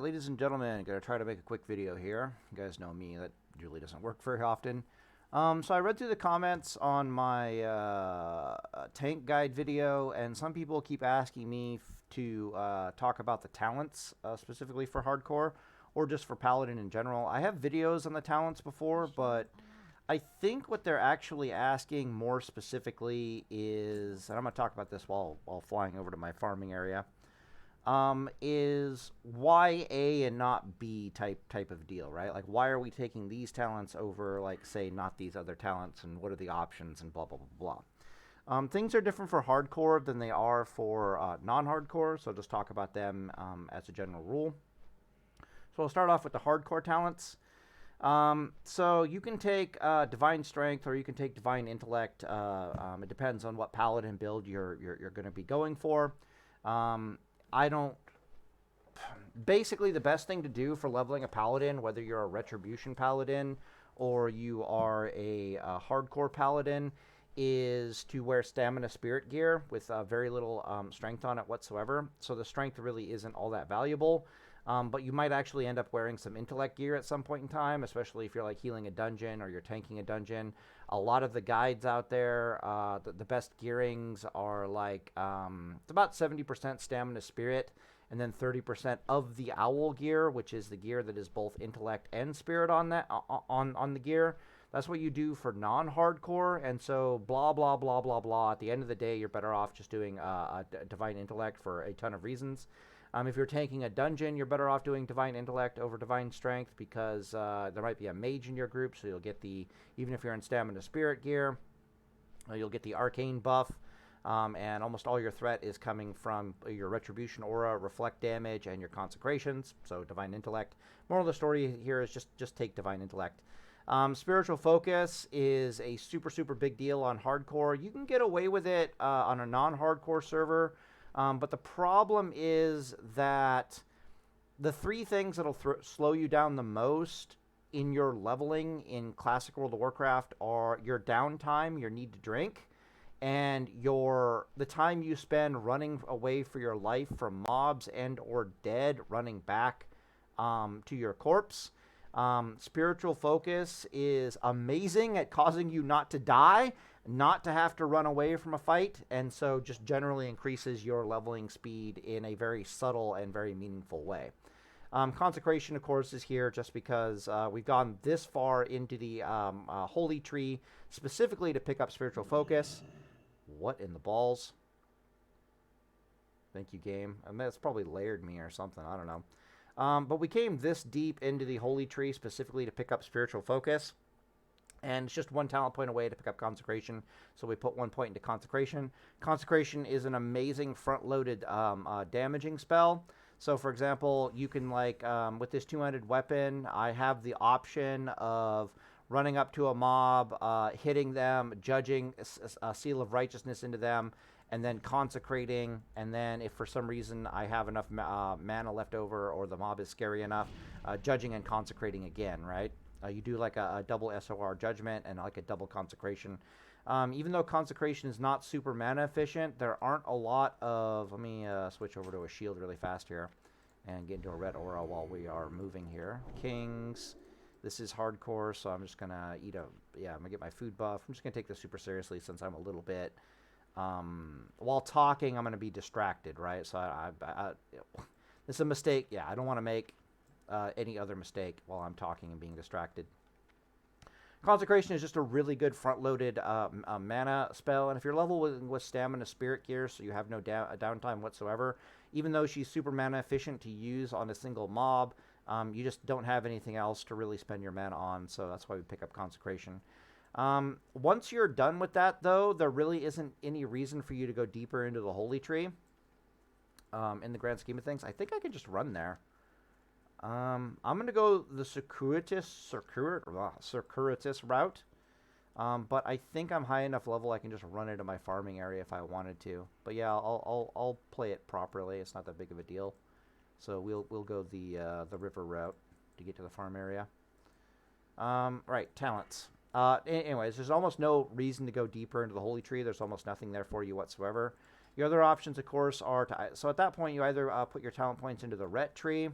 ladies and gentlemen, gonna try to make a quick video here. You guys know me, that usually doesn't work very often. So I read through the comments on my tank guide video, and some people keep asking me to talk about the talents, specifically for hardcore, or just for Paladin in general. I have videos on the talents before, but I think what they're actually asking more specifically is, and I'm going to talk about this while flying over to my farming area, is why A and not B type of deal, right? Like, why are we taking these talents over, like, say, not these other talents, and what are the options, and blah, blah, blah, blah. Things are different for hardcore than they are for non-hardcore, so I'll just talk about them as a general rule. So I'll start off with the hardcore talents. So you can take Divine Strength, or you can take Divine Intellect. It depends on what Paladin build you're going to be going for. Basically, the best thing to do for leveling a Paladin, whether you're a Retribution Paladin or you are a hardcore Paladin, is to wear Stamina Spirit gear with very little strength on it whatsoever. So the strength really isn't all that valuable. But you might actually end up wearing some intellect gear at some point in time, especially if you're like healing a dungeon or you're tanking a dungeon. A lot of the guides out there, the best gearings are like, it's about 70% stamina spirit, and then 30% of the owl gear, which is the gear that is both intellect and spirit on that on the gear. That's what you do for non-hardcore, and so blah, blah, blah, blah, blah. At the end of the day, you're better off just doing a Divine Intellect for a ton of reasons. If you're tanking a dungeon, you're better off doing Divine Intellect over Divine Strength, because there might be a mage in your group, so you'll get the, even if you're in Stamina Spirit gear, you'll get the Arcane buff, and almost all your threat is coming from your Retribution Aura, Reflect damage, and your Consecrations, so Divine Intellect. Moral of the story here is just take Divine Intellect. Spiritual Focus is a super big deal on hardcore. You can get away with it on a non-hardcore server, but the problem is that the three things that'll slow you down the most in your leveling in Classic World of Warcraft are your downtime, your need to drink, and the time you spend running away for your life from mobs and or dead, running back to your corpse. Spiritual Focus is amazing at causing you not to die, not to have to run away from a fight, and so just generally increases your leveling speed in a very subtle and very meaningful way. Consecration, of course, is here just because we've gone this far into the Holy Tree specifically to pick up Spiritual Focus. What in the balls? Thank you, game. I mean, that's probably layered me or something. I don't know. But we came this deep into the Holy Tree specifically to pick up Spiritual Focus. And it's just one talent point away to pick up Consecration, so we put 1 point into Consecration. Consecration is an amazing front-loaded damaging spell. So, for example, you can, like, with this two-handed weapon, I have the option of running up to a mob, hitting them, judging a seal of righteousness into them, and then consecrating, and then if for some reason I have enough mana left over or the mob is scary enough, judging and consecrating again, right? You do like a double SOR judgment and like a double consecration. Even though consecration is not super mana efficient, there aren't a lot of... Let me switch over to a shield really fast here and get into a red aura while we are moving here. Kings. This is hardcore, so I'm just going to eat a... Yeah, I'm going to get my food buff. I'm just going to take this super seriously since I'm a little bit... while talking, I'm going to be distracted, right? So this is a mistake. Yeah, I don't want to make any other mistake while I'm talking and being distracted. Consecration is just a really good front-loaded mana spell, and if you're level with Stamina Spirit gear, so you have no downtime whatsoever, even though she's super mana efficient to use on a single mob, you just don't have anything else to really spend your mana on, so that's why we pick up Consecration. Once you're done with that, though, there really isn't any reason for you to go deeper into the Holy Tree. In the grand scheme of things, I think I could just run there. I'm going to go the circuitous route. But I think I'm high enough level I can just run into my farming area if I wanted to. But yeah, I'll play it properly. It's not that big of a deal. So we'll go the river route to get to the farm area. Right, talents. Anyways, there's almost no reason to go deeper into the Holy Tree. There's almost nothing there for you whatsoever. Your other options, of course, are so at that point you either put your talent points into the Ret Tree,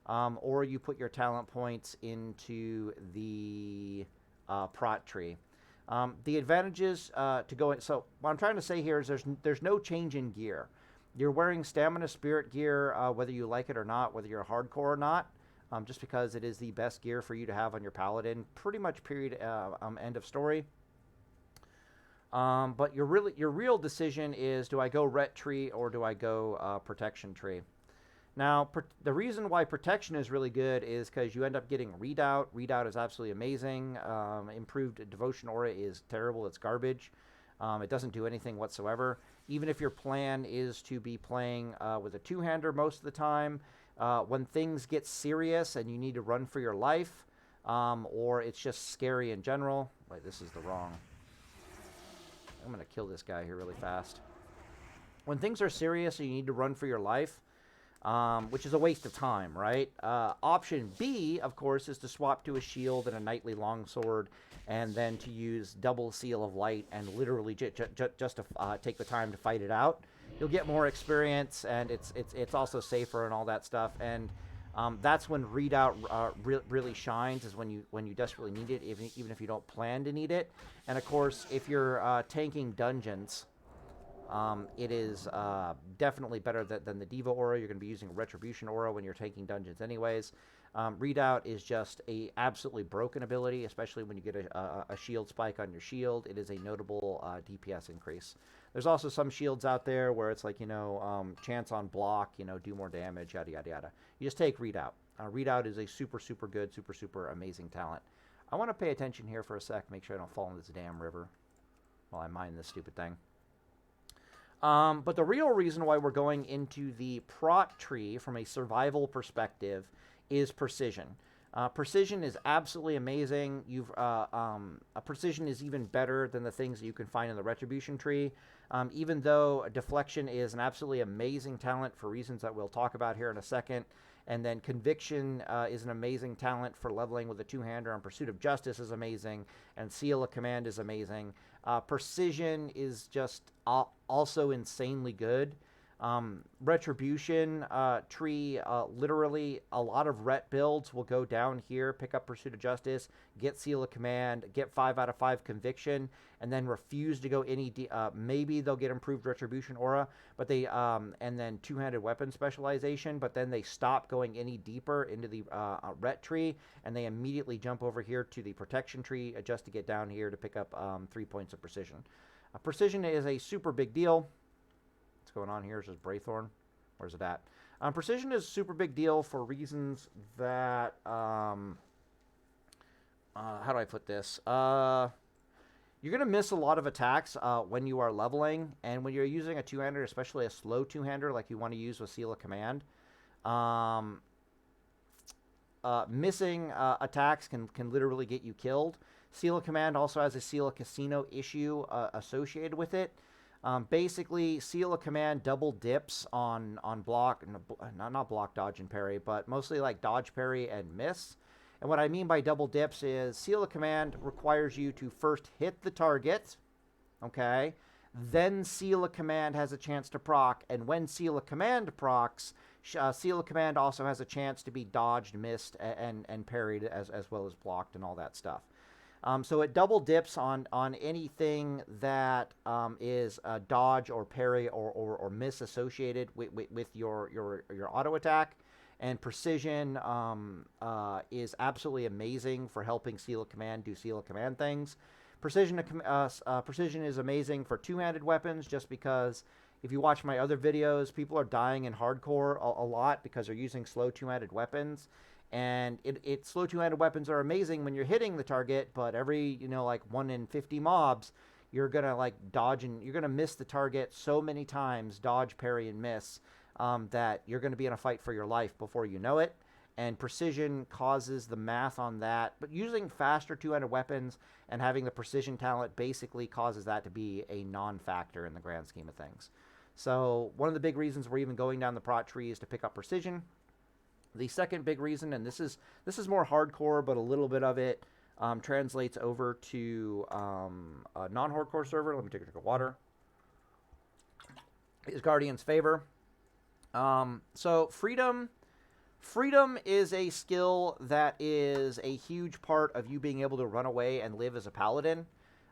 or you put your talent points into the prot tree. The advantages to go in. So what I'm trying to say here is there's no change in gear. You're wearing stamina spirit gear, whether you like it or not, whether you're hardcore or not, just because it is the best gear for you to have on your paladin. Pretty much period. End of story. But your real decision is, do I go ret tree or do I go protection tree? Now, the reason why protection is really good is because you end up getting readout. Readout is absolutely amazing. Improved devotion aura is terrible. It's garbage. It doesn't do anything whatsoever. Even if your plan is to be playing with a two-hander most of the time, when things get serious and you need to run for your life, or it's just scary in general. Wait, this is the wrong... I'm going to kill this guy here really fast. When things are serious and you need to run for your life, which is a waste of time, right? Option B, of course, is to swap to a shield and a knightly longsword, and then to use double seal of light and literally just to take the time to fight it out. You'll get more experience, and it's also safer and all that stuff. And that's when readout really shines, is when you desperately need it, even if you don't plan to need it. And of course, if you're tanking dungeons, it is definitely better than the Diva Aura. You're going to be using a Retribution Aura when you're taking dungeons anyways. Readout is just a absolutely broken ability, especially when you get a shield spike on your shield. It is a notable DPS increase. There's also some shields out there where it's like, chance on block, do more damage, yada, yada, yada. You just take Readout. Readout is a super, super good, super, super amazing talent. I want to pay attention here for a sec, make sure I don't fall in this damn river while I mine this stupid thing. But the real reason why we're going into the prot tree from a survival perspective is precision. Precision is absolutely amazing. Precision is even better than the things that you can find in the retribution tree. Even though deflection is an absolutely amazing talent for reasons that we'll talk about here in a second. And then conviction is an amazing talent for leveling with a two-hander, and pursuit of justice is amazing, and seal of command is amazing. Precision is just also insanely good. Retribution tree, literally a lot of ret builds will go down here, pick up pursuit of justice, get seal of command, get 5 out of 5 conviction, and then refuse to go any maybe they'll get improved retribution aura, but they and then two-handed weapon specialization, but then they stop going any deeper into the ret tree, and they immediately jump over here to the protection tree just to get down here to pick up 3 points of precision. Precision is a super big deal. What's going on here? Is this Braithorn? Where's it at? Precision is a super big deal for reasons that... how do I put this? You're going to miss a lot of attacks when you are leveling, and when you're using a two-hander, especially a slow two-hander like you want to use with Seal of Command, missing attacks can literally get you killed. Seal of Command also has a Seal of Casino issue associated with it. Basically, Seal of Command double dips on block, not block, dodge, and parry, but mostly like dodge, parry, and miss. And what I mean by double dips is Seal of Command requires you to first hit the target, okay? Then Seal of Command has a chance to proc, and when Seal of Command procs, Seal of Command also has a chance to be dodged, missed, and parried as well as blocked and all that stuff. So it double dips on anything that is dodge or parry or miss associated with your auto attack. And precision is absolutely amazing for helping Seal of Command do Seal of Command things. Precision is amazing for two-handed weapons, just because if you watch my other videos, people are dying in hardcore a lot because they're using slow two-handed weapons. And slow two-handed weapons are amazing when you're hitting the target, but every, like 1 in 50 mobs, you're going to like dodge and you're going to miss the target so many times, dodge, parry, and miss, that you're going to be in a fight for your life before you know it. And precision causes the math on that. But using faster two-handed weapons and having the precision talent basically causes that to be a non-factor in the grand scheme of things. So one of the big reasons we're even going down the prot tree is to pick up precision. The second big reason, and this is more hardcore, but a little bit of it translates over to a non-hardcore server. Let me take a drink of water. Is Guardian's Favor. So freedom Freedom is a skill that is a huge part of you being able to run away and live as a paladin.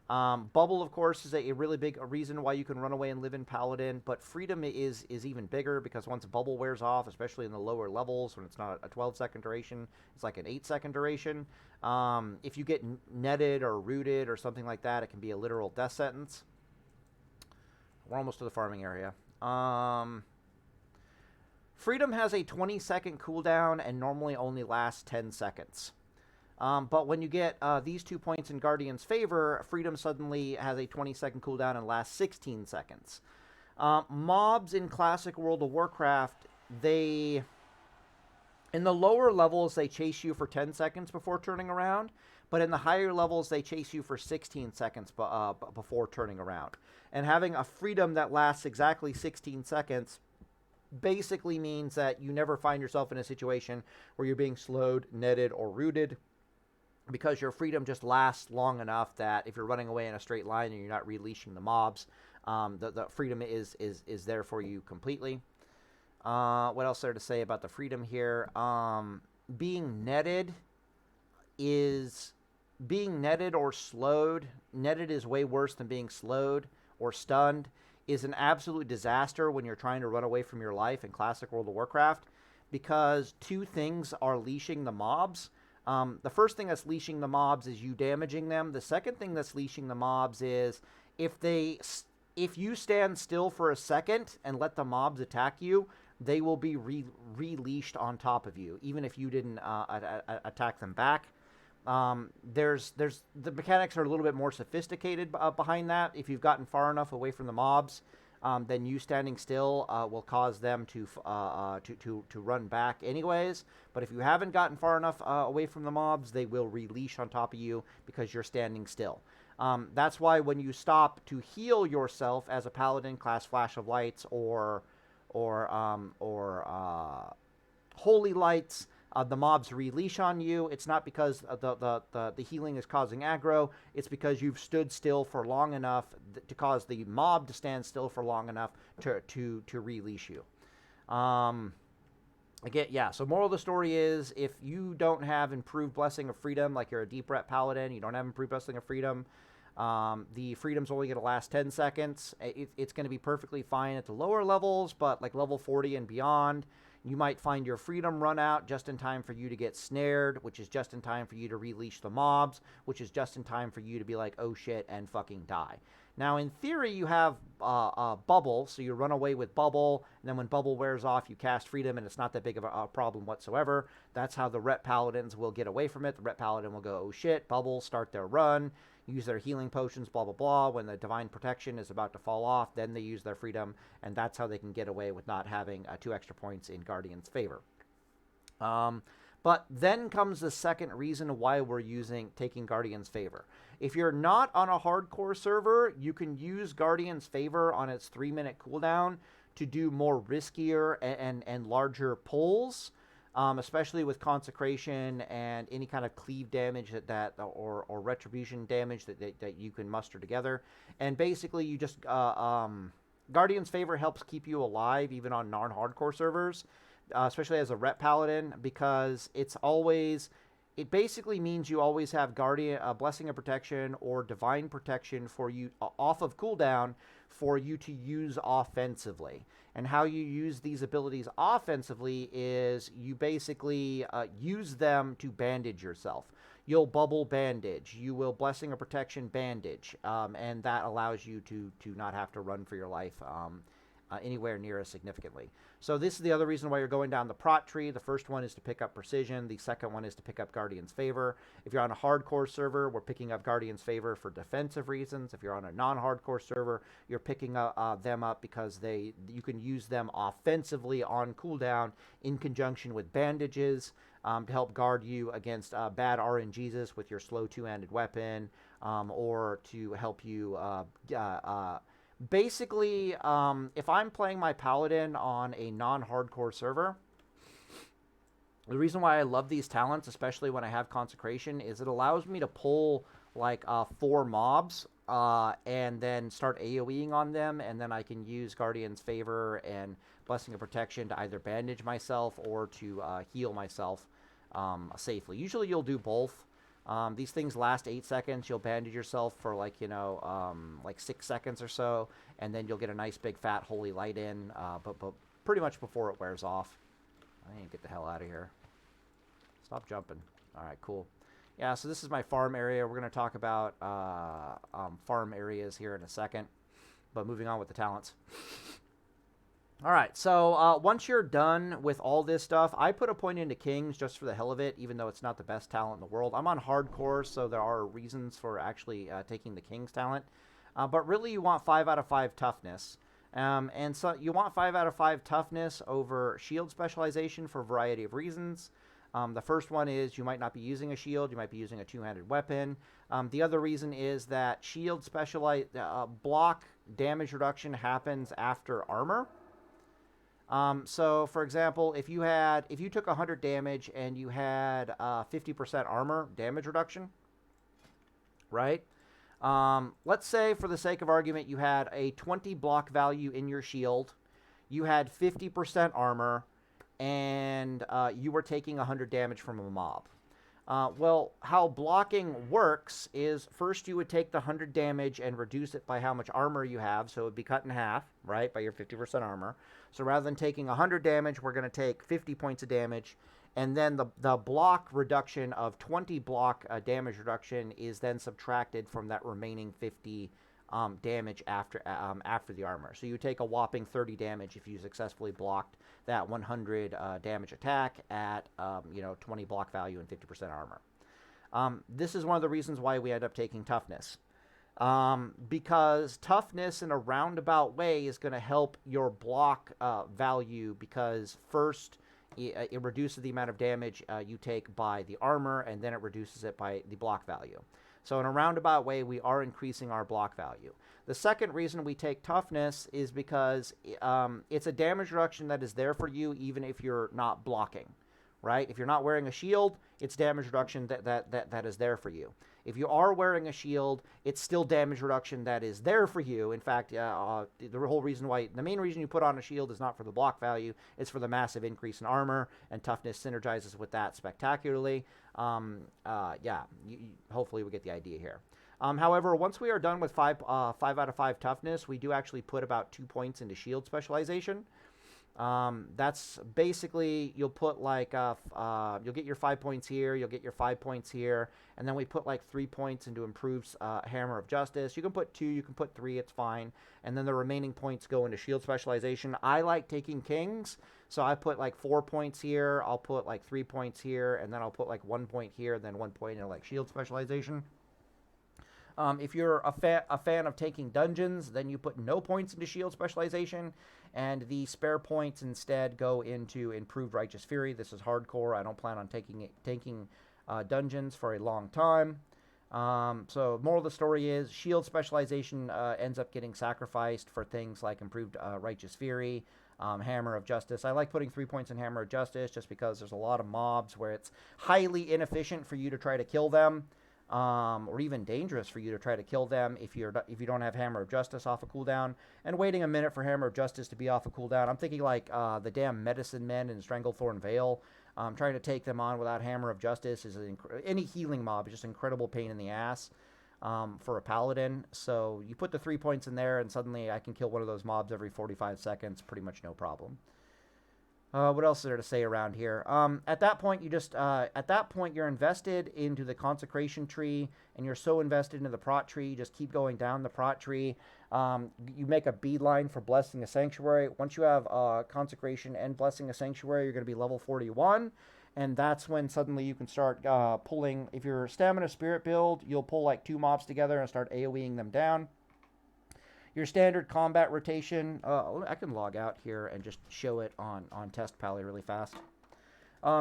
Bubble, of course, is a really big reason why you can run away and live in Paladin, but freedom is even bigger because once bubble wears off, especially in the lower levels, when it's not a 12-second duration, it's like an 8-second duration. If you get netted or rooted or something like that, it can be a literal death sentence. We're almost to the farming area. Freedom has a 20-second cooldown and normally only lasts 10 seconds. But when you get these 2 points in Guardian's favor, Freedom suddenly has a 20-second cooldown and lasts 16 seconds. Mobs in Classic World of Warcraft, in the lower levels, they chase you for 10 seconds before turning around. But in the higher levels, they chase you for 16 seconds before turning around. And having a Freedom that lasts exactly 16 seconds basically means that you never find yourself in a situation where you're being slowed, netted, or rooted, because your Freedom just lasts long enough that if you're running away in a straight line and you're not releashing the mobs, the Freedom is there for you completely. What else there to say about the Freedom here? Being netted or slowed. Netted is way worse than being slowed or stunned. Is an absolute disaster when you're trying to run away from your life in Classic World of Warcraft, because 2 things are leashing the mobs. The first thing that's leashing the mobs is you damaging them. The second thing that's leashing the mobs is if you stand still for a second and let the mobs attack you, they will be re-leashed on top of you, even if you didn't attack them back. The mechanics are a little bit more sophisticated behind that. If you've gotten far enough away from the mobs, then you standing still will cause them to run back anyways. But if you haven't gotten far enough away from the mobs, they will releash on top of you because you're standing still. That's why when you stop to heal yourself as a paladin, class Flash of Lights or Holy Lights, the mobs releash on you. It's not because the healing is causing aggro. It's because you've stood still for long enough to cause the mob to stand still for long enough to releash you. Again, yeah, so moral of the story is, if you don't have improved Blessing of Freedom, like you're a deep ret paladin, you don't have improved Blessing of Freedom, the Freedom's only going to last 10 seconds. It's going to be perfectly fine at the lower levels, but like level 40 and beyond, you might find your Freedom run out just in time for you to get snared, which is just in time for you to releash the mobs, which is just in time for you to be like, oh shit, and fucking die. Now, in theory, you have Bubble, so you run away with Bubble, and then when Bubble wears off, you cast Freedom, and it's not that big of a problem whatsoever. That's how the Ret Paladins will get away from it. The Ret Paladin will go, oh shit, Bubble, start their run, use their healing potions, blah, blah, blah. When the Divine Protection is about to fall off, then they use their Freedom, and that's how they can get away with not having 2 extra points in Guardian's favor. But then comes the second reason why we're taking Guardian's favor. If you're not on a hardcore server, you can use Guardian's favor on its 3-minute cooldown to do more riskier and larger pulls, especially with consecration and any kind of cleave damage or retribution damage that you can muster together. And basically, you just Guardian's favor helps keep you alive even on non-hardcore servers. Especially as a Ret Paladin, because it basically means you always have Blessing of Protection or Divine Protection for you off of cooldown for you to use offensively. And how you use these abilities offensively is you basically use them to bandage yourself. You'll Bubble bandage, you will Blessing of Protection bandage, and that allows you to not have to run for your life anywhere near as significantly. So this is the other reason why you're going down the prot tree. The first one is to pick up Precision. The second one is to pick up Guardian's Favor. If you're on a hardcore server, we're picking up Guardian's Favor for defensive reasons. If you're on a non-hardcore server, you're picking them up because you can use them offensively on cooldown in conjunction with bandages to help guard you against bad RNGesus with your slow 2-handed weapon, or to help you basically, if I'm playing my Paladin on a non-hardcore server, the reason why I love these talents, especially when I have Consecration, is it allows me to pull like 4 mobs and then start AoEing on them, and then I can use Guardian's Favor and Blessing of Protection to either bandage myself or to heal myself safely. Usually you'll do both. These things last 8 seconds. You'll bandage yourself for like 6 seconds or so, and then you'll get a nice big fat holy light in, but pretty much before it wears off. I need to get the hell out of here. Stop jumping. All right, cool. Yeah, so this is my farm area. We're going to talk about farm areas here in a second, but moving on with the talents. All right, so once you're done with all this stuff, I put a point into Kings just for the hell of it, even though it's not the best talent in the world. I'm on Hardcore, so there are reasons for actually taking the King's talent. But really, you want 5 out of 5 toughness. And so you want 5 out of 5 toughness over shield specialization for a variety of reasons. The first one is you might not be using a shield. You might be using a two-handed weapon. The other reason is that shield block damage reduction happens after armor. So, for example, if you took 100 damage and you had 50% armor damage reduction, right? Let's say, for the sake of argument, you had a 20 block value in your shield, you had 50% armor, and you were taking 100 damage from a mob. Well, how blocking works is first you would take the 100 damage and reduce it by how much armor you have, so it would be cut in half, right, by your 50% armor. So rather than taking 100 damage, we're going to take 50 points of damage, and then the block reduction of 20 block damage reduction is then subtracted from that remaining 50 damage after the armor. So you take a whopping 30 damage if you successfully blocked that 100 damage attack at 20 block value and 50% armor. This is one of the reasons why we end up taking toughness. Because toughness in a roundabout way is going to help your block value, because first it reduces the amount of damage you take by the armor, and then it reduces it by the block value. So in a roundabout way, we are increasing our block value. The second reason we take toughness is because it's a damage reduction that is there for you even if you're not blocking, right? If you're not wearing a shield, it's damage reduction that is there for you. If you are wearing a shield, it's still damage reduction that is there for you. In fact, the main reason you put on a shield is not for the block value, it's for the massive increase in armor, and toughness synergizes with that spectacularly. Hopefully we get the idea here. However, once we are done with 5 out of 5 toughness, we do actually put about 2 points into shield specialization. That's basically, you'll put like, you'll get your 5 points here, you'll get your 5 points here, and then we put like 3 points into improved Hammer of Justice. You can put 2, you can put 3, it's fine. And then the remaining points go into shield specialization. I like taking Kings, so I put like 4 points here, I'll put like 3 points here, and then I'll put like 1 point here, then 1 point into like shield specialization. If you're a fan of taking dungeons, then you put no points into shield specialization, and the spare points instead go into improved Righteous Fury. This is hardcore. I don't plan on taking dungeons for a long time. So moral of the story is shield specialization ends up getting sacrificed for things like improved Righteous Fury, Hammer of Justice. I like putting 3 points in Hammer of Justice just because there's a lot of mobs where it's highly inefficient for you to try to kill them. Or even dangerous for you to try to kill them if you don't have Hammer of Justice off a cooldown, and waiting a minute for Hammer of Justice to be off a cooldown. I'm thinking like the damn Medicine Men in Stranglethorn Vale. Trying to take them on without Hammer of Justice is any healing mob is just an incredible pain in the ass for a Paladin. So you put the 3 points in there, and suddenly I can kill one of those mobs every 45 seconds, pretty much no problem. What else is there to say around here? At that point, you're invested into the consecration tree, and you're so invested into the prot tree, you just keep going down the prot tree. You make a beeline for blessing a sanctuary. Once you have consecration and blessing a sanctuary, you're going to be level 41, and that's when suddenly you can start pulling. If you're stamina spirit build, you'll pull like 2 mobs together and start AoEing them down. Your standard combat rotation, I can log out here and just show it on Test Pally really fast.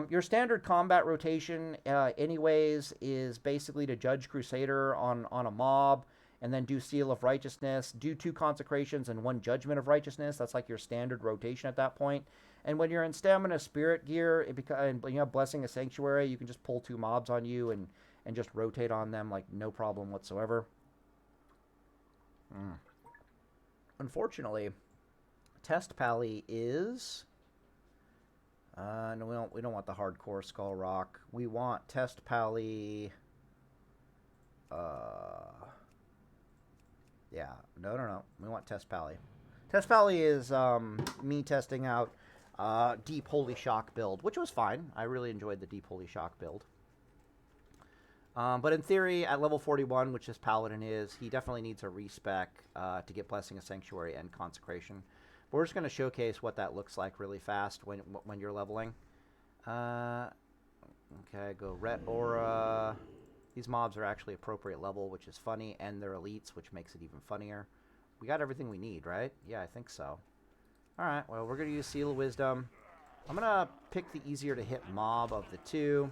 Your standard combat rotation, anyways, is basically to judge Crusader on a mob, and then do Seal of Righteousness, do 2 consecrations and 1 Judgment of Righteousness. That's like your standard rotation at that point. And when you're in Stamina Spirit gear, and you have Blessing a Sanctuary, you can just pull 2 mobs on you and just rotate on them like no problem whatsoever. Unfortunately, Test Pally is... no, we don't want the hardcore Skull Rock. We want Test Pally... yeah, no. We want Test Pally. Test Pally is me testing out Deep Holy Shock build, which was fine. I really enjoyed the Deep Holy Shock build. But in theory, at level 41, which this Paladin is, he definitely needs a respec to get Blessing of Sanctuary and Consecration. But we're just going to showcase what that looks like really fast when you're leveling. Okay, go Ret Aura. These mobs are actually appropriate level, which is funny, and they're elites, which makes it even funnier. We got everything we need, right? Yeah, I think so. Alright, well, we're going to use Seal of Wisdom. I'm going to pick the easier to hit mob of the two.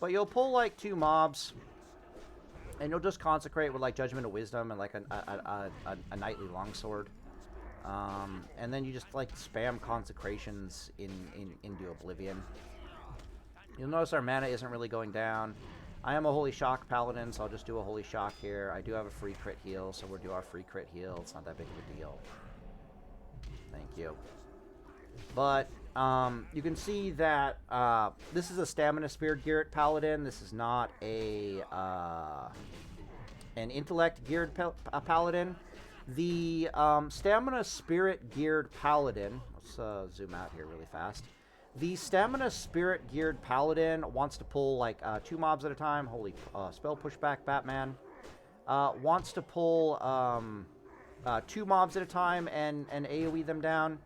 But you'll pull, like, 2 mobs, and you'll just consecrate with, like, Judgment of Wisdom and, like, a Knightly Longsword. And then you just, like, spam consecrations into Oblivion. You'll notice our mana isn't really going down. I am a Holy Shock Paladin, so I'll just do a Holy Shock here. I do have a free crit heal, so we'll do our free crit heal. It's not that big of a deal. Thank you. But you can see that this is a Stamina Spirit geared Paladin. This is not a an Intellect geared Paladin. The Stamina Spirit geared Paladin. Let's zoom out here really fast. The Stamina Spirit geared Paladin wants to pull like 2 mobs at a time. Holy spell pushback, Batman. Wants to pull 2 mobs at a time and AoE them down.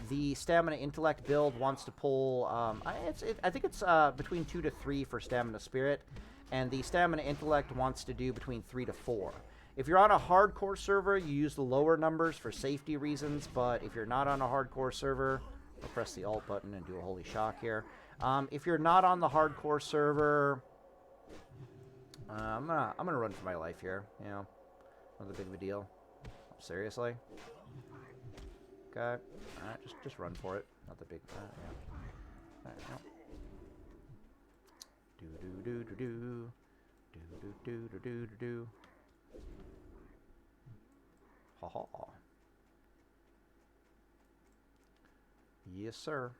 The Stamina Intellect build wants to pull, I think it's between 2 to 3 for Stamina Spirit, and the Stamina Intellect wants to do between 3 to 4. If you're on a hardcore server, you use the lower numbers for safety reasons, but if you're not on a hardcore server, I'll press the Alt button and do a Holy Shock here. If you're not on the hardcore server, I'm gonna run for my life here, you know, not that big of a deal. Seriously? Okay. Alright, just run for it. Not the big yeah. Alright, no. Do. Do. Ha ha. Yes, sir.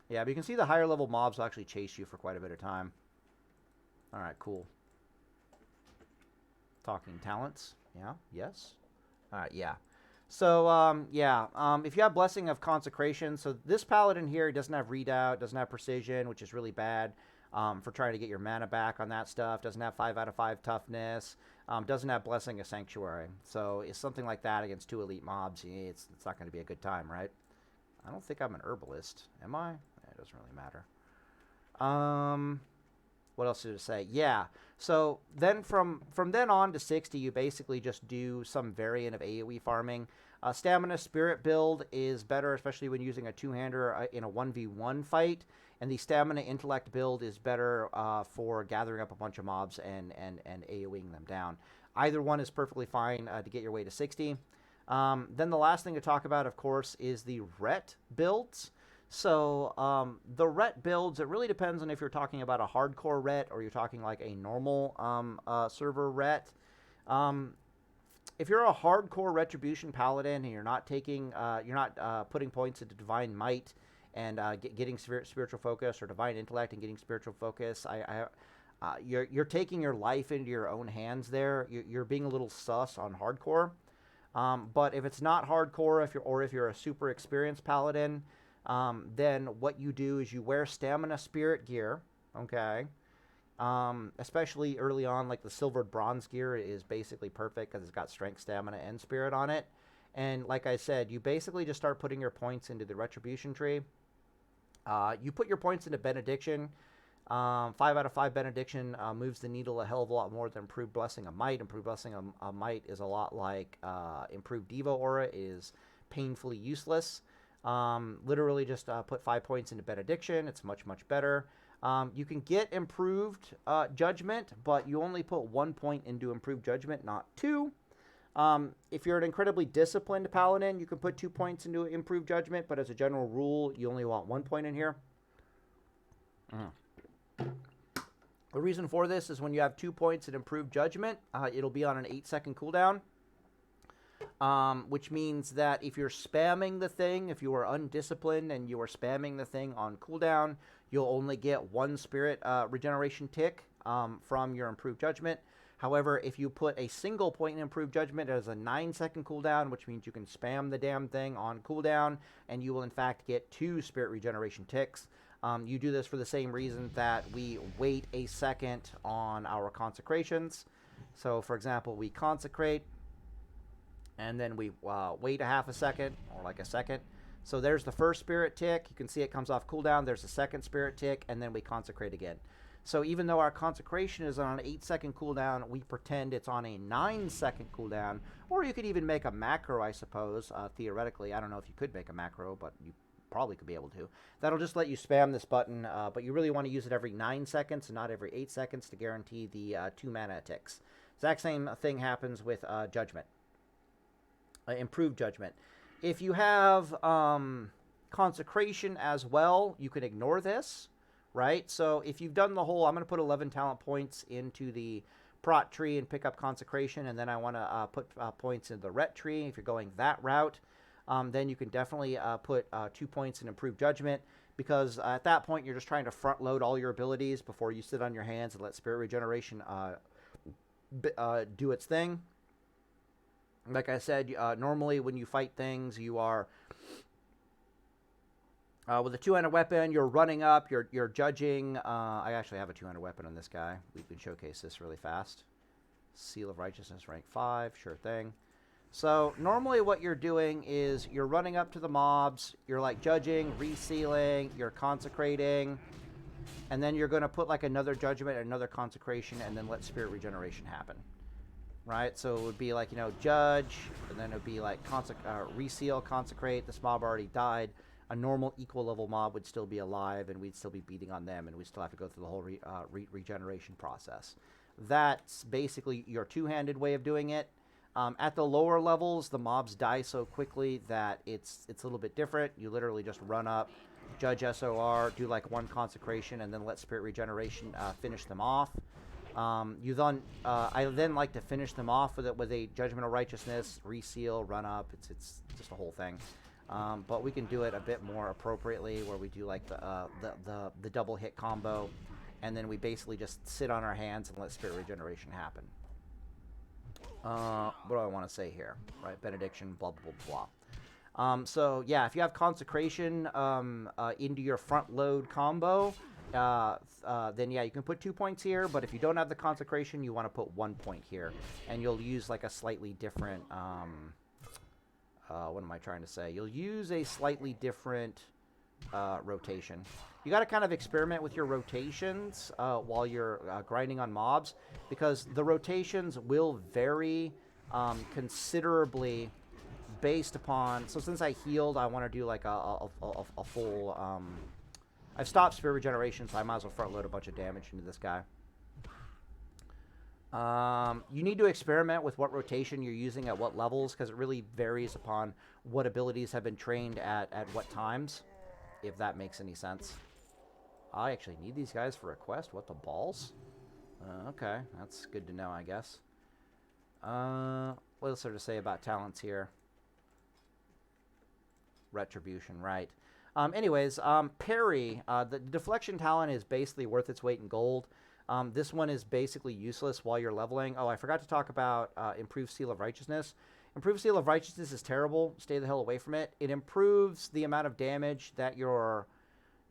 Yeah, but you can see the higher level mobs will actually chase you for quite a bit of time. Alright, cool. Talking talents. Yeah, yes. Yeah. So, if you have Blessing of Consecration, so this Paladin here doesn't have Redoubt, doesn't have Precision, which is really bad for trying to get your mana back on that stuff, doesn't have 5 out of 5 toughness, doesn't have Blessing of Sanctuary. So, it's something like that against 2 elite mobs, it's not going to be a good time, right? I don't think I'm an herbalist, am I? It doesn't really matter. What else did it say? Yeah. So then from then on to 60, you basically just do some variant of AoE farming. Stamina Spirit build is better, especially when using a 2-hander in a 1v1 fight. And the Stamina Intellect build is better for gathering up a bunch of mobs and AoEing them down. Either one is perfectly fine to get your way to 60. Then the last thing to talk about, of course, is the Ret builds. So the Ret builds, it really depends on if you're talking about a hardcore Ret or you're talking like a normal server Ret. If you're a hardcore Retribution Paladin and you're not taking, putting points into Divine Might and getting Spiritual Focus or Divine Intellect and getting Spiritual Focus, you're taking your life into your own hands there. You're being a little sus on hardcore. But if it's not hardcore, if you're a super experienced Paladin, then what you do is you wear Stamina Spirit gear, okay? Especially early on, like the Silvered Bronze gear is basically perfect because it's got Strength, Stamina, and Spirit on it. And like I said, you basically just start putting your points into the Retribution tree. You put your points into Benediction. 5 out of 5 Benediction moves the needle a hell of a lot more than Improved Blessing of Might. Improved Blessing of Might is a lot like Improved Devo Aura is painfully useless. Literally just put 5 points into Benediction. It's much, much better. You can get Improved Judgment, but you only put 1 point into Improved Judgment, not 2. If you're an incredibly disciplined Paladin, you can put 2 points into Improved Judgment, but as a general rule, you only want 1 point in here. The reason for this is when you have 2 points in improved judgment, it'll be on an 8-second cooldown. Which means that if you're spamming the thing, if you are undisciplined and you are spamming the thing on cooldown, you'll only get 1 spirit regeneration tick from your improved judgment. However, if you put a single point in improved judgment, it has a 9-second cooldown, which means you can spam the damn thing on cooldown, and you will in fact get 2 spirit regeneration ticks. You do this for the same reason that we wait a second on our consecrations. So, for example, we consecrate, and then we wait a half a second, or like a second. So there's the first spirit tick. You can see it comes off cooldown. There's a second spirit tick, and then we consecrate again. So even though our consecration is on an 8-second cooldown, we pretend it's on a 9-second cooldown. Or you could even make a macro, I suppose, theoretically. I don't know if you could make a macro, but you probably could be able to. That'll just let you spam this button, but you really want to use it every 9 seconds and not every 8 seconds to guarantee the 2 mana ticks. Exact same thing happens with Judgment. Improved judgment. If you have consecration as well, you can ignore this, right? So if you've done the whole, I'm going to put 11 talent points into the prot tree and pick up consecration, and then I want to put points in the ret tree. If you're going that route, then you can definitely put 2 points in improved judgment, because at that point you're just trying to front load all your abilities before you sit on your hands and let spirit regeneration do its thing. Like I said, normally when you fight things, you are with a 2-handed weapon. You're running up. You're judging. I actually have a 2-handed weapon on this guy. We can showcase this really fast. Seal of Righteousness, rank 5, sure thing. So normally what you're doing is you're running up to the mobs. You're like judging, resealing. You're consecrating, and then you're going to put like another judgment, another consecration, and then let spirit regeneration happen. Right, so it would be like, judge, and then it would be like reseal, consecrate. This mob already died. A normal equal level mob would still be alive, and we'd still be beating on them, and we still have to go through the whole regeneration process. That's basically your 2-handed way of doing it. At the lower levels, the mobs die so quickly that it's a little bit different. You literally just run up, judge SOR, do like 1 consecration, and then let spirit regeneration finish them off. I then like to finish them off with a Judgment of Righteousness, reseal, run up. It's just a whole thing. But we can do it a bit more appropriately, where we do like the double hit combo, and then we basically just sit on our hands and let spirit regeneration happen. What do I want to say here? Right, benediction, blah blah blah blah. So yeah, if you have consecration into your front load combo, then yeah, you can put 2 points here, but if you don't have the consecration, you want to put 1 point here, and you'll use like a slightly different, what am I trying to say? You'll use a slightly different rotation. You got to kind of experiment with your rotations while you're grinding on mobs, because the rotations will vary considerably based upon, so since I healed, I want to do like a full, I've stopped spirit regeneration, so I might as well front load a bunch of damage into this guy. You need to experiment with what rotation you're using at what levels, because it really varies upon what abilities have been trained at what times, if that makes any sense. I actually need these guys for a quest. What the balls? Okay, that's good to know, I guess. What else is there to say about talents here? Retribution, right. Anyways, parry. The deflection talent is basically worth its weight in gold. This one is basically useless while you're leveling. Oh, I forgot to talk about improved Seal of Righteousness. Improved Seal of Righteousness is terrible. Stay the hell away from it. It improves the amount of damage that your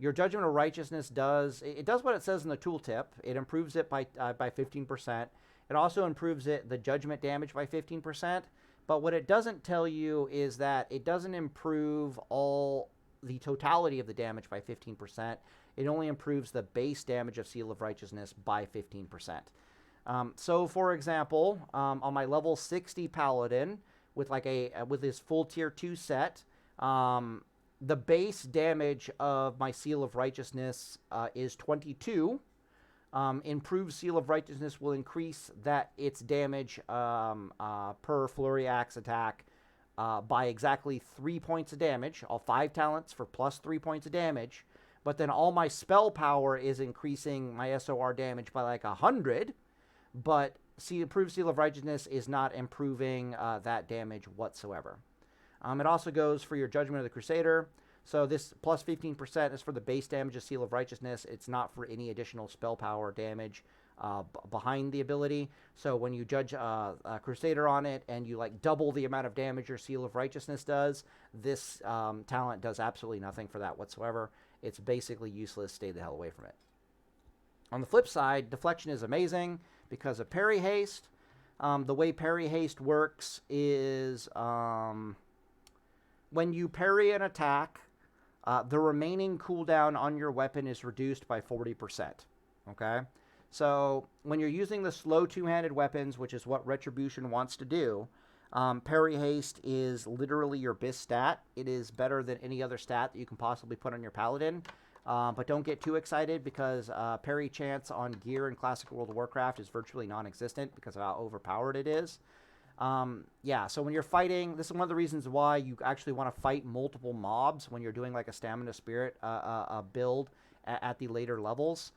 Judgment of Righteousness does. It does what it says in the tooltip. It improves it by 15%. It also improves the judgment damage by 15%. But what it doesn't tell you is that it doesn't improve the totality of the damage by 15%. It only improves the base damage of Seal of Righteousness by 15%. So, for example, on my level 60 Paladin, with his full tier 2 set, the base damage of my Seal of Righteousness is 22. Improved Seal of Righteousness will increase its damage per Flurry Axe attack by exactly 3 points of damage. All 5 talents for plus 3 points of damage. but then all my spell power is increasing my SOR damage by like 100, but improved Seal of Righteousness is not improving that damage whatsoever. It also goes for your Judgment of the Crusader. So this plus 15% is for the base damage of Seal of Righteousness. It's not for any additional spell power damage behind the ability. So when you judge a Crusader on it and you like double the amount of damage your Seal of Righteousness does, this talent does absolutely nothing for that whatsoever. It's basically useless. Stay the hell away from it. On the flip side, Deflection is amazing because of Parry Haste. The way Parry Haste works is when you parry an attack, the remaining cooldown on your weapon is reduced by 40%. Okay? So when you're using the slow two-handed weapons, which is what Retribution wants to do, Parry Haste is literally your best stat. It is better than any other stat that you can possibly put on your Paladin. But don't get too excited because parry chance on gear in Classic World of Warcraft is virtually non-existent because of how overpowered it is. Yeah, so when you're fighting, this is one of the reasons why you actually want to fight multiple mobs when you're doing like a Stamina Spirit build at the later levels.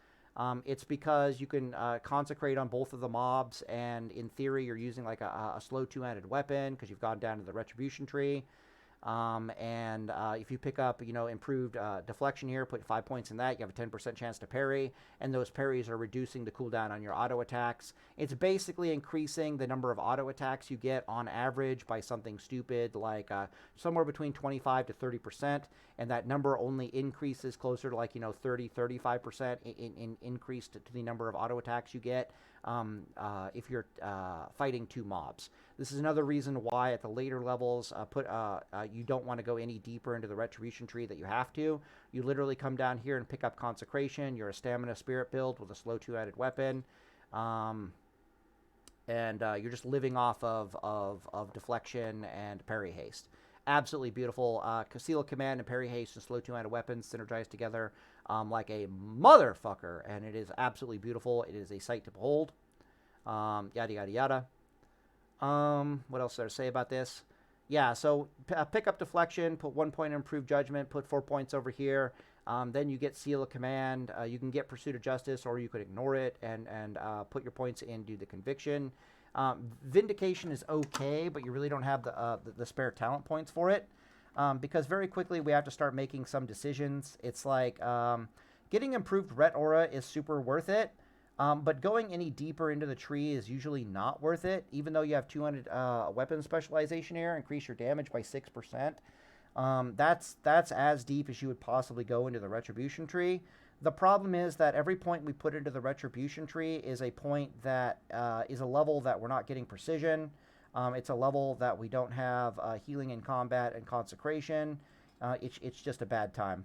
It's because you can consecrate on both of the mobs, and in theory you're using like a slow two-handed weapon because you've gone down to the Retribution tree. If you pick up, improved deflection here, put 5 points in that, you have a 10% chance to parry, and those parries are reducing the cooldown on your auto attacks. It's basically increasing the number of auto attacks you get on average by something stupid like somewhere between 25 to 30%, and that number only increases closer to like 30, 35% in increase to the number of auto attacks you get if you're fighting two mobs. This is another reason why at the later levels you don't want to go any deeper into the Retribution tree that you have to. You literally come down here and pick up Consecration. You're a Stamina Spirit build with a slow two-handed weapon. You're just living off of Deflection and Parry Haste. Absolutely beautiful. Seal of Command and Parry Haste and slow two-handed weapons synergize together like a motherfucker, and it is absolutely beautiful. It is a sight to behold. Yada, yada, yada. What else did I say about this? Yeah, so pick up Deflection, put 1 point in Improved Judgment, put 4 points over here. Then you get Seal of Command. You can get Pursuit of Justice, or you could ignore it and put your points in, do the Conviction. Vindication is okay, but you really don't have the spare talent points for it. Because very quickly we have to start making some decisions. It's like getting Improved Ret Aura is super worth it. But going any deeper into the tree is usually not worth it, even though you have 200 weapon specialization here, increase your damage by 6%. That's as deep as you would possibly go into the Retribution tree. The problem is that every point we put into the Retribution tree is a point that is a level that we're not getting precision. It's a level that we don't have healing in combat and consecration. It's just a bad time.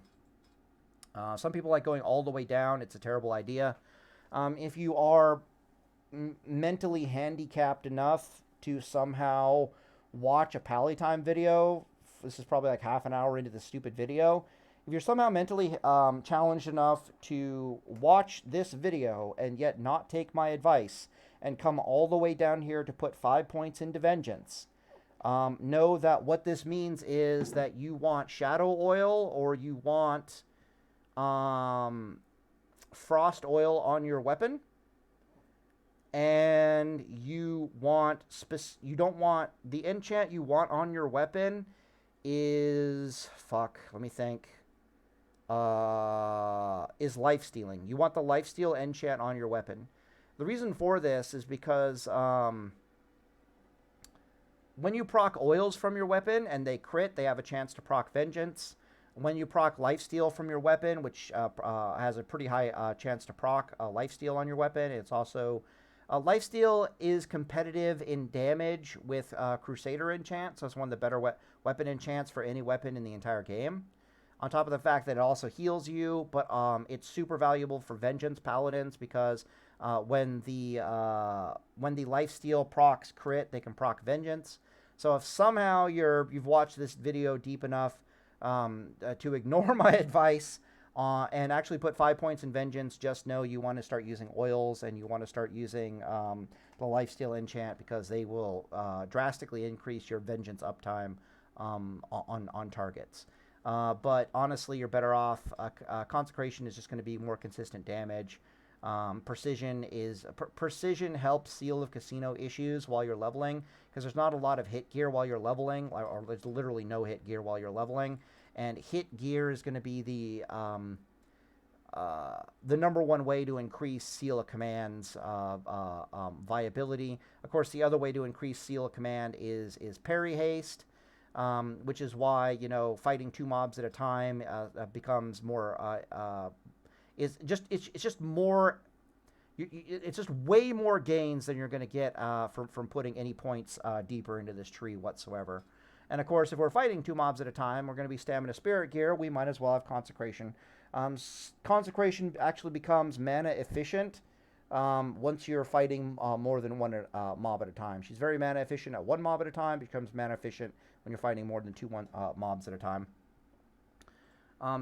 Some people like going all the way down. It's a terrible idea. If you are mentally handicapped enough to somehow watch a Paladin video, this is probably like half an hour into the stupid video. If you're somehow mentally challenged enough to watch this video and yet not take my advice and come all the way down here to put 5 points into Vengeance, know that what this means is that you want Shadow Oil or you want Frost Oil on your weapon, and you don't want the enchant you want on your weapon is let me think. Is Lifestealing. You want the Lifesteal enchant on your weapon. The reason for this is because when you proc oils from your weapon and they crit, they have a chance to proc Vengeance. When you proc Lifesteal from your weapon, which has a pretty high chance to proc Lifesteal on your weapon, it's also... Lifesteal is competitive in damage with Crusader enchant, so it's one of the better weapon enchants for any weapon in the entire game. On top of the fact that it also heals you, but it's super valuable for Vengeance Paladins because when the Lifesteal procs crit, they can proc Vengeance. So if somehow you've watched this video deep enough to ignore my advice and actually put 5 points in Vengeance, just know you want to start using oils and you want to start using the Lifesteal enchant because they will drastically increase your Vengeance uptime on targets. But honestly, you're better off. Consecration is just going to be more consistent damage. Precision helps Seal of Casino issues while you're leveling, because there's not a lot of hit gear while you're leveling, or there's literally no hit gear while you're leveling. And hit gear is going to be the number one way to increase Seal of Command's viability. Of course, the other way to increase Seal of Command is parry haste, which is why, you know, fighting 2 mobs at a time becomes more it's just more. It's just way more gains than you're going to get from putting any points deeper into this tree whatsoever. And of course, if we're fighting 2 mobs at a time, we're going to be Stamina Spirit gear. We might as well have Consecration. Consecration actually becomes mana efficient once you're fighting more than 1 mob at a time. She's very mana efficient at 1 mob at a time. Becomes mana efficient when you're fighting more than 2 mobs at a time.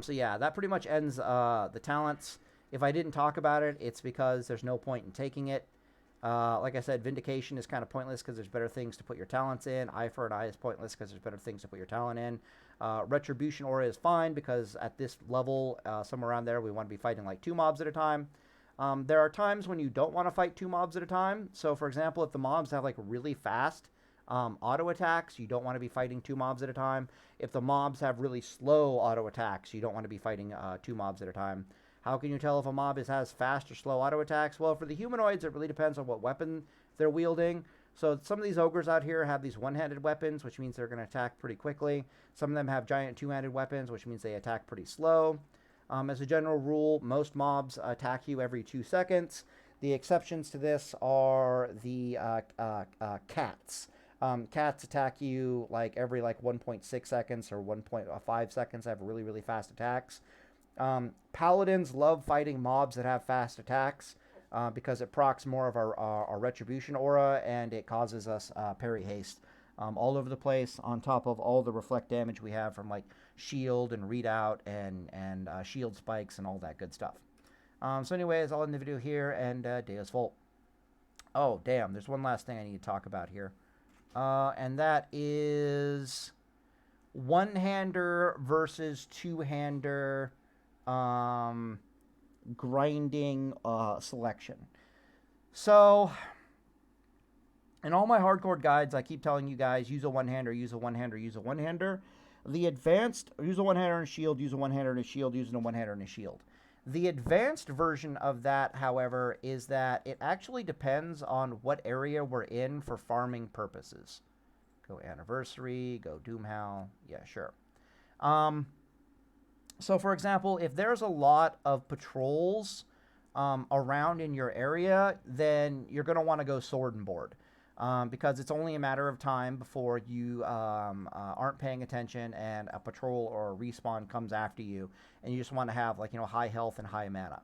So yeah, that pretty much ends the talents. If I didn't talk about it, it's because there's no point in taking it. Like I said, Vindication is kind of pointless because there's better things to put your talents in. Eye for an Eye is pointless because there's better things to put your talent in. Retribution Aura is fine because at this level, somewhere around there, we want to be fighting like 2 mobs at a time. There are times when you don't want to fight 2 mobs at a time. So, for example, if the mobs have like really fast auto attacks, you don't want to be fighting 2 mobs at a time. If the mobs have really slow auto attacks, you don't want to be fighting 2 mobs at a time. How can you tell if a mob has fast or slow auto attacks? Well, for the humanoids, it really depends on what weapon they're wielding. So some of these ogres out here have these one-handed weapons, which means they're going to attack pretty quickly. Some of them have giant two-handed weapons, which means they attack pretty slow. As a general rule, most mobs attack you every 2 seconds. The exceptions to this are the cats. Cats attack you like every 1.6 seconds or 1.5 seconds. They have really, really fast attacks. Paladins love fighting mobs that have fast attacks because it procs more of our Retribution Aura, and it causes us parry haste all over the place, on top of all the reflect damage we have from like shield and readout and shield spikes and all that good stuff. So anyways, I'll end the video here, and Deus Volt. Oh, damn, there's one last thing I need to talk about here. And that is one-hander versus two-hander grinding selection. So, in all my hardcore guides, I keep telling you guys, use a one-hander, use a one-hander, use a one-hander. The advanced, use a one-hander and a shield, use a one-hander and a shield, using a one-hander and a shield. The advanced version of that, however, is that it actually depends on what area we're in for farming purposes. Go Anniversary, go Doomhow, yeah, sure. So, for example, if there's a lot of patrols around in your area, then you're going to want to go Sword and Board. Because it's only a matter of time before you aren't paying attention and a patrol or a respawn comes after you, and you just want to have, like, you know, high health and high mana.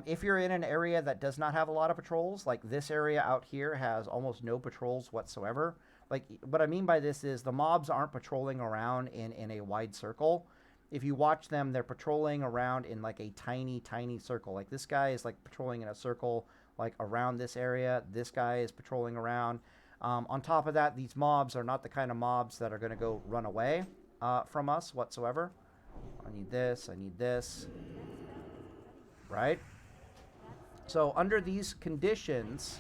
If you're in an area that does not have a lot of patrols, like this area out here has almost no patrols whatsoever. Like, what I mean by this is the mobs aren't patrolling around in a wide circle. If you watch them, they're patrolling around in like a tiny, tiny circle. Like this guy is like patrolling in a circle like around this area. This guy is patrolling around. On top of that, these mobs are not the kind of mobs that are going to go run away from us whatsoever. I need this. I need this. Right? So under these conditions,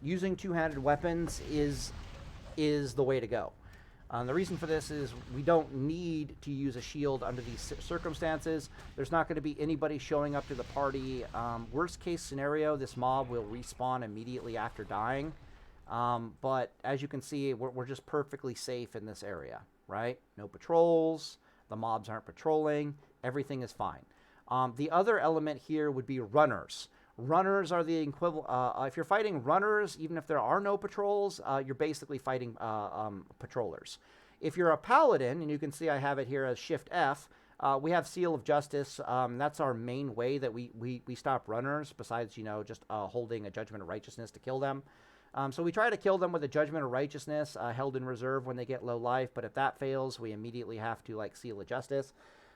using two-handed weapons is the way to go. The reason for this is we don't need to use a shield under these circumstances. There's not going to be anybody showing up to the party. Worst case scenario, this mob will respawn immediately after dying. But as you can see, we're just perfectly safe in this area, right? No patrols. The mobs aren't patrolling. Everything is fine. The other element here would be runners. Runners are the equivalent. If you're fighting runners, even if there are no patrols, you're basically fighting patrollers. If you're a paladin, and you can see I have it here as Shift F, we have Seal of Justice. That's our main way that we stop runners, besides, you know, just holding a Judgment of Righteousness to kill them. So we try to kill them with a Judgment of Righteousness held in reserve when they get low life, but if that fails, we immediately have to, like, Seal of Justice.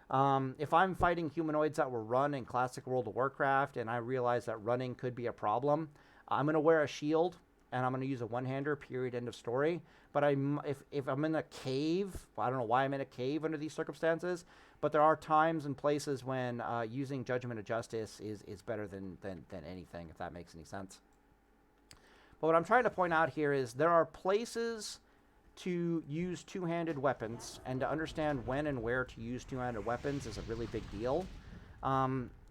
If I'm fighting humanoids that were run in Classic World of Warcraft and I realize that running could be a problem, I'm going to wear a shield and I'm going to use a one-hander, period, end of story. But if I'm in a cave, I don't know why I'm in a cave under these circumstances, but there are times and places when using Judgment of Justice is better than anything, if that makes any sense. But what I'm trying to point out here is there are places to use two-handed weapons, and to understand when and where to use two-handed weapons is a really big deal.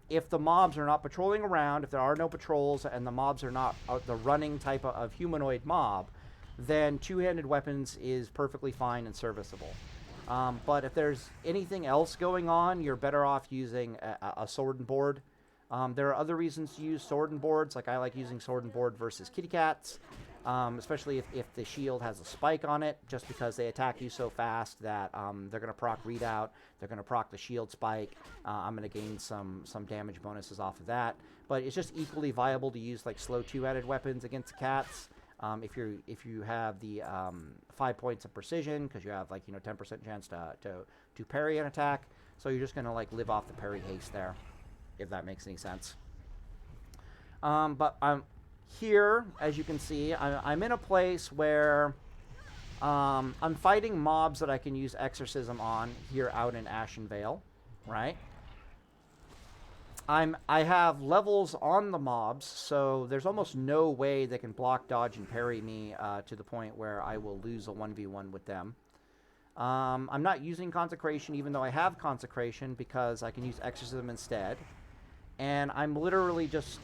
If the mobs are not patrolling around, if there are no patrols, and the mobs are not the running type of humanoid mob, then two-handed weapons is perfectly fine and serviceable. But if there's anything else going on, you're better off using a sword and board. There are other reasons to use sword and boards, like I like using sword and board versus kitty cats, especially if the shield has a spike on it, just because they attack you so fast that they're going to proc readout, they're going to proc the shield spike. I'm going to gain some damage bonuses off of that. But it's just equally viable to use like slow two-handed weapons against cats. If you have the 5 points of precision, because you have like 10% chance to parry an attack, so you're just going to like live off the parry haste there, if that makes any sense. But here, as you can see, I'm in a place where I'm fighting mobs that I can use Exorcism on here out in Ashen Vale, right? I have levels on the mobs, so there's almost no way they can block, dodge, and parry me to the point where I will lose a 1v1 with them. I'm not using Consecration, even though I have Consecration, because I can use Exorcism instead. And I'm literally just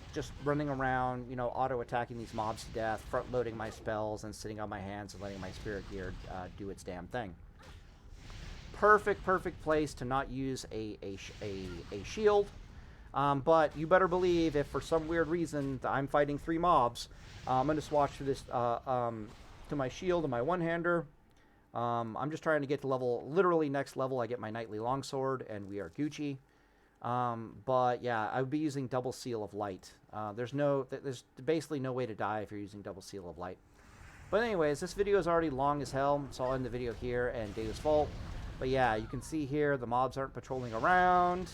running around, auto-attacking these mobs to death, front-loading my spells, and sitting on my hands and letting my Spirit Gear do its damn thing. Perfect place to not use a shield. But you better believe if for some weird reason I'm fighting 3 mobs, I'm going to swatch to this to my shield and my one-hander. I'm just trying to get to literally next level. I get my Knightly Longsword, and we are Gucci. But yeah, I would be using Double Seal of Light. There's basically no way to die if you're using Double Seal of Light. But anyways, this video is already long as hell, so I'll end the video here and Deus Vult. But yeah, you can see here the mobs aren't patrolling around.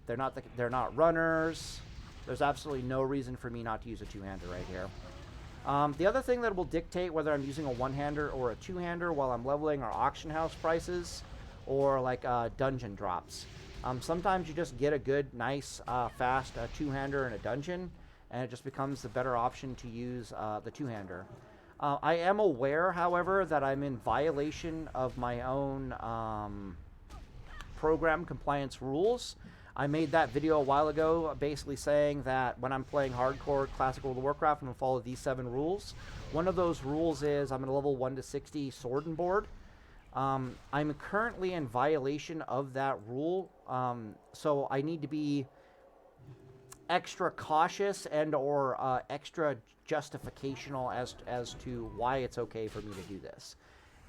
They're not runners. There's absolutely no reason for me not to use a two-hander right here. The other thing that will dictate whether I'm using a one-hander or a two-hander while I'm leveling are auction house prices or like dungeon drops. Sometimes you just get a good, nice, fast two-hander in a dungeon, and it just becomes the better option to use the two-hander. I am aware, however, that I'm in violation of my own program compliance rules. I made that video a while ago basically saying that when I'm playing hardcore Classic World of Warcraft, I'm going to follow these 7 rules. One of those rules is I'm going to level 1 to 60 sword and board. I'm currently in violation of that rule, so I need to be extra cautious and or extra justificational as to why it's okay for me to do this.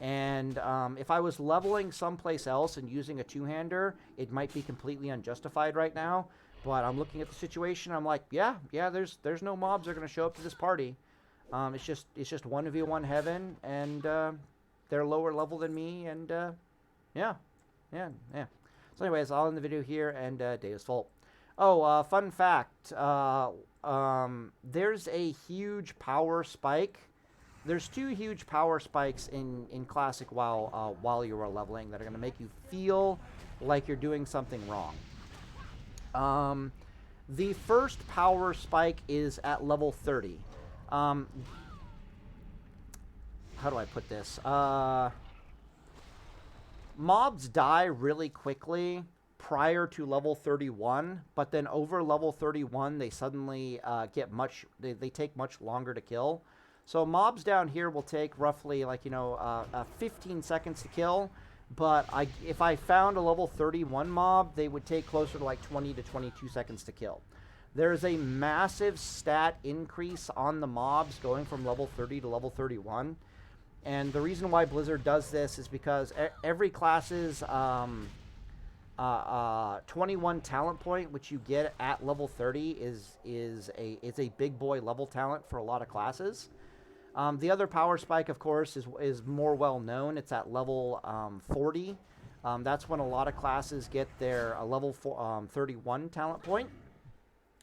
And if I was leveling someplace else and using a two-hander, it might be completely unjustified right now. But I'm looking at the situation. I'm like, yeah, there's no mobs that are going to show up to this party. It's just 1v1 heaven, and they're lower level than me, and yeah. So anyways, I'll end the video here, and Deus Vult. Oh, fun fact. There's a huge power spike. There's 2 huge power spikes in Classic WoW while you are leveling that are going to make you feel like you're doing something wrong. The first power spike is at level 30. How do I put this? Mobs die really quickly prior to level 31, but then over level 31 they suddenly they take much longer to kill. So mobs down here will take roughly 15 seconds to kill, but if I found a level 31 mob, they would take closer to like 20 to 22 seconds to kill. There's a massive stat increase on the mobs going from level 30 to level 31. And the reason why Blizzard does this is because every class's 21 talent point, which you get at level 30, is a big boy level talent for a lot of classes. The other power spike, of course, is more well known. It's at level 40. That's when a lot of classes get their level 31 talent point.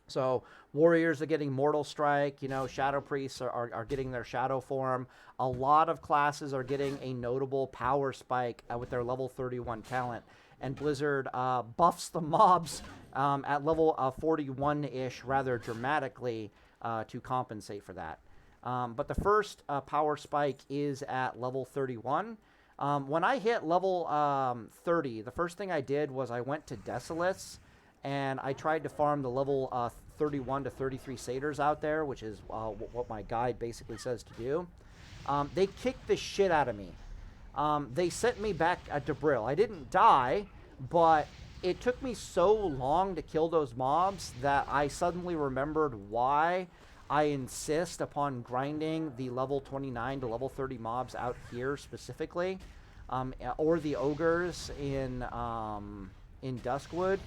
So warriors are getting Mortal Strike, you know, Shadow Priests are getting their Shadow form. A lot of classes are getting a notable power spike with their level 31 talent. And Blizzard buffs the mobs at level 41-ish rather dramatically to compensate for that. But the first power spike is at level 31. When I hit level 30, the first thing I did was I went to Desolates, and I tried to farm the level 31 to 33 satyrs out there, which is what my guide basically says to do. They kicked the shit out of me. They sent me back at Debril. I didn't die, but it took me so long to kill those mobs that I suddenly remembered why I insist upon grinding the level 29 to level 30 mobs out here specifically, or the ogres in Duskwood.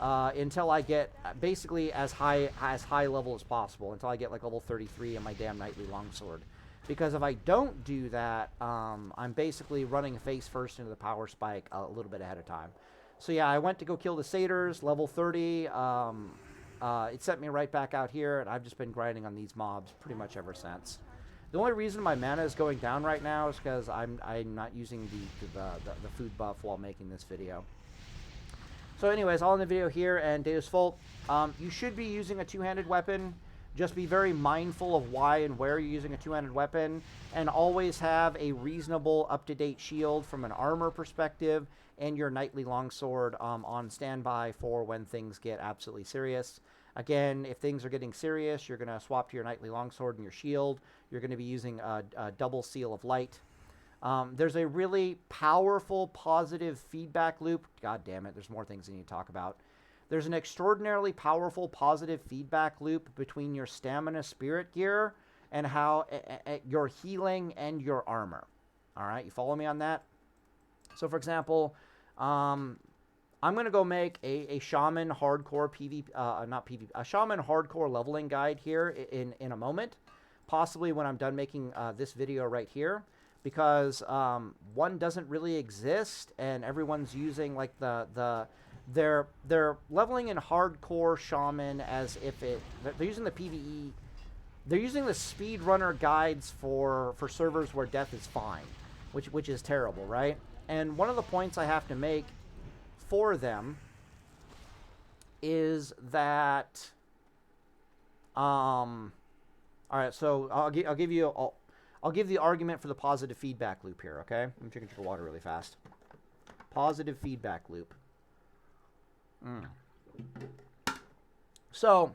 Until I get basically as high level as possible, until I get like level 33 in my damn knightly longsword. Because if I don't do that, I'm basically running face first into the power spike a little bit ahead of time. So yeah, I went to go kill the satyrs, level 30. It sent me right back out here, and I've just been grinding on these mobs pretty much ever since. The only reason my mana is going down right now is because I'm not using the food buff while making this video. So anyways, all in the video here, and Datus Volt, you should be using a two-handed weapon. Just be very mindful of why and where you're using a two-handed weapon, and always have a reasonable, up-to-date shield from an armor perspective, and your knightly longsword on standby for when things get absolutely serious. Again, if things are getting serious, you're going to swap to your knightly longsword and your shield. You're going to be using a double seal of light. There's a really powerful positive feedback loop. God damn it, there's more things I need to talk about. There's an extraordinarily powerful positive feedback loop between your stamina spirit gear and how your healing and your armor. All right, you follow me on that? So, for example, I'm going to go make a shaman hardcore a shaman hardcore leveling guide here in a moment, possibly when I'm done making this video right here. Because one doesn't really exist, and everyone's using like they're leveling in hardcore shaman as if they're using the PvE, they're using the speedrunner guides for servers where death is fine, which is terrible, right? And one of the points I have to make for them is that all right, so I'll give the argument for the positive feedback loop here, okay? Let me drink a drink of water really fast. Positive feedback loop. So,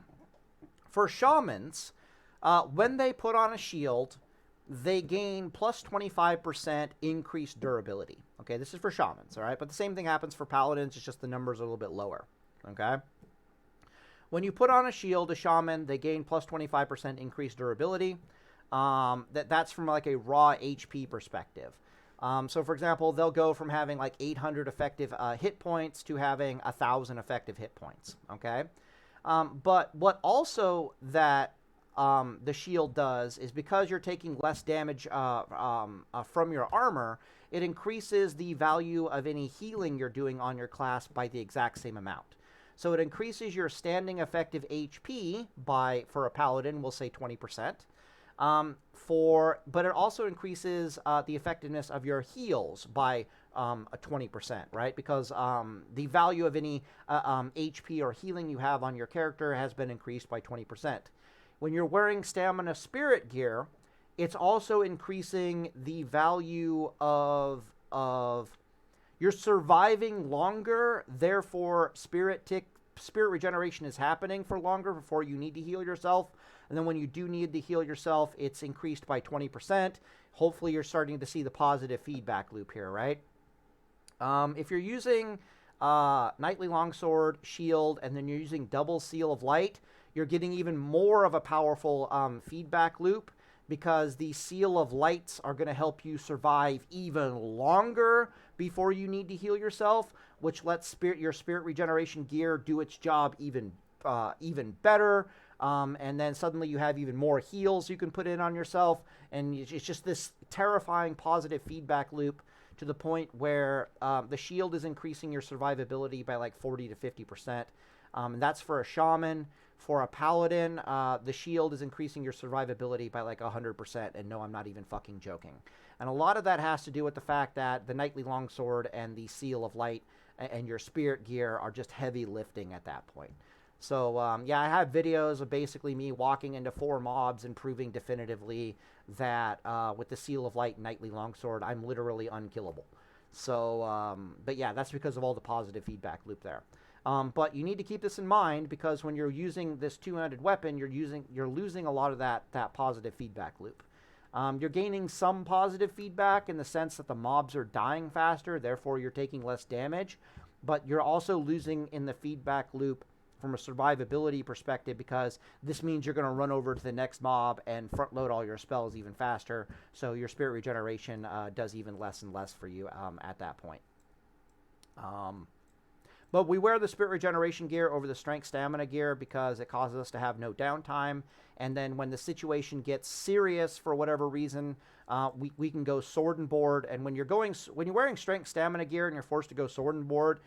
for shamans, when they put on a shield, they gain plus 25% increased durability. Okay, this is for shamans, all right? But the same thing happens for paladins, it's just the numbers are a little bit lower, okay? When you put on a shield, a shaman, they gain plus 25% increased durability. That's from like a raw HP perspective. So for example, they'll go from having like 800 effective hit points to having 1,000 effective hit points. Okay. But what also that the shield does is because you're taking less damage from your armor, it increases the value of any healing you're doing on your class by the exact same amount. So it increases your standing effective HP by, for a paladin, we'll say 20%. But it also increases the effectiveness of your heals by 20%, right? Because the value of any HP or healing you have on your character has been increased by 20%. When you're wearing stamina spirit gear, it's also increasing the value of you're surviving longer, therefore spirit regeneration is happening for longer before you need to heal yourself. And then when you do need to heal yourself, it's increased by 20%. Hopefully you're starting to see the positive feedback loop here, right? If you're using Knightly Longsword, Shield, and then you're using Double Seal of Light, you're getting even more of a powerful feedback loop, because the Seal of Lights are going to help you survive even longer before you need to heal yourself, which lets your spirit regeneration gear do its job even better. And then suddenly you have even more heals you can put in on yourself, and it's just this terrifying positive feedback loop to the point where the shield is increasing your survivability by like 40 to 50%. And that's for a shaman. For a paladin, the shield is increasing your survivability by like 100%, and no, I'm not even fucking joking. And a lot of that has to do with the fact that the knightly longsword and the seal of light and your spirit gear are just heavy lifting at that point. So, yeah, I have videos of basically me walking into 4 mobs and proving definitively that with the Seal of Light and Knightly Longsword, I'm literally unkillable. So, but yeah, that's because of all the positive feedback loop there. But you need to keep this in mind because when you're using this two-handed weapon, you're losing a lot of that positive feedback loop. You're gaining some positive feedback in the sense that the mobs are dying faster, therefore you're taking less damage, but you're also losing in the feedback loop from a survivability perspective because this means you're going to run over to the next mob and front load all your spells even faster, so your spirit regeneration does even less and less for you at that point. But we wear the spirit regeneration gear over the strength stamina gear because it causes us to have no downtime. And then when the situation gets serious for whatever reason, we can go sword and board. And when you're wearing strength stamina gear and you're forced to go sword and board,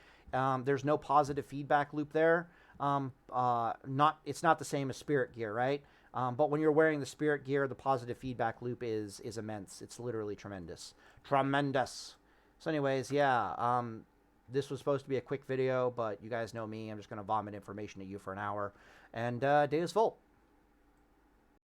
there's no positive feedback loop there. It's not the same as spirit gear, right? But when you're wearing the spirit gear, the positive feedback loop is immense. It's literally tremendous. Tremendous. So anyways, yeah, this was supposed to be a quick video, but you guys know me. I'm just going to vomit information at you for an hour. And day is full.